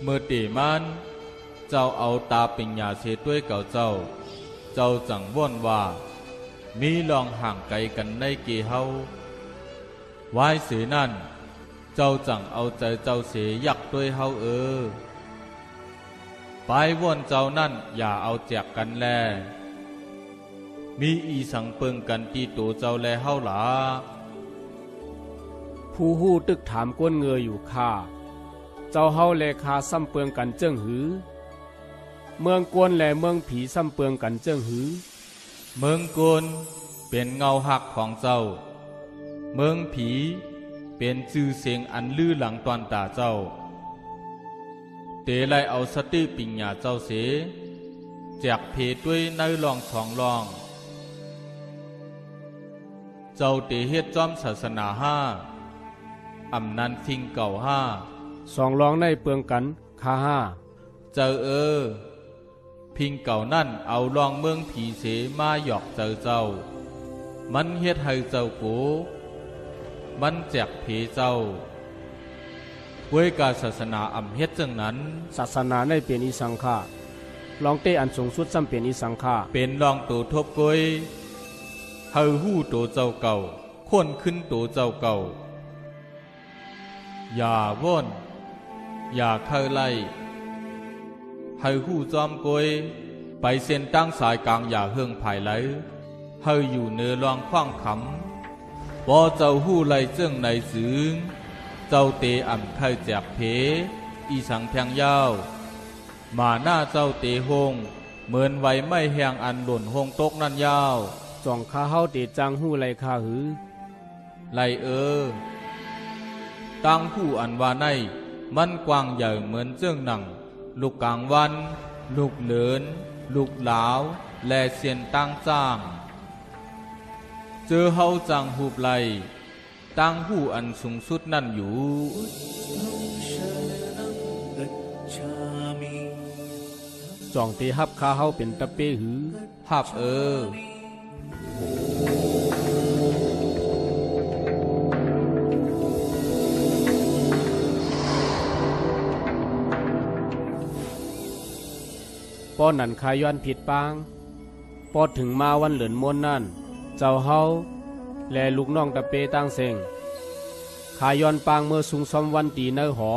เมื่อเตมันเจ้าเอาตาปิญญาเสด้วยเก่าเจ้าจังว่นว่ามีลองห่างไกลกันในเกเฮาไว้เสือนั่นเจ้าจังเอาใจเจ้าเสยักด้วยเฮาไปว่นเจ้านั่นอย่าเอาแจกกันแลมีอีสังเปิงกันตีตัวเจ้าแลเฮาหลาผู้ฮู้ตึกถามก้นเงยอยู่ข้าเจ้าเฮาแลคาซ้ำเปืองกันเจิ้งหือเมืองกวนแลเมืองผีซ้ำเปืองกันเจิ้งหือเมืองกวนเป็นเงาหักของเจ้าเมืองผีเป็นชื่อเสียงอันลือหลังตอนตาเจ้าเตไลเอาสติปิญญาเจ้าเสแจกเพด้วยในลองสองลองเจ้าเตเฮ็ดจอมศาสนาอำนันทิ้งเก่าสองรองในเปืองกันคาเจ้าพิงเก่านั่นเอาลองเมืองผีเสมาหยอกเจ้ามันเฮ็ดให้เจ้าโกมันแจกเพเจ้าเว้ยการศาสนาอำเฮ็ดจังนั้นศาสนาในเป็นอีสังฆาลองเตอันสูงสุดซ้ำเป็นอีสังฆาเป็นลองตัวทบกวยเฮาหู้ตัวเจ้าเก่าค้นขึ้นตัวเจ้าเก่าอย่าว่นอย่าเข้าไล่เฮาหู้จอมกวยไปเส้นตั้งสายกลางอย่าเฮืองภายไหลเฮาอยู่เนื้อลองคว้างขำบ่เจ้าหู้ไล่เจ้งในสึงเจ้าเตอ่ำไข่แจกเพอีสังแทงยาวมาหน้าเจ้าเตหงเหมือนไว้ไม่แหงอันหล่นหงตกนั่นยาวจ่องข้าเฮาเตจังหู้ไล่ข้าหือไล่ตั้งผู้อันว่าในมันกว้างใหญ่เหมือนเจ้งหนังลูกกลางวันลูกเหลินลูกหลาวและเสียนตั้งจ้างเจอเฮาจังหูบไล่ตั้งผู้อันสูงสุดนั่นอยู่จ่องเตฮับข้าเฮาเป็นตะเปหือฮับป้อนนันคาย้อนผิดปางพอถึงมาวันเหลินมนนั่นเจ้าเฮาและลูกน้องตะเปตั้งเซงคาย้อนปางเมื่อสุงซอมวันตีเนอหอ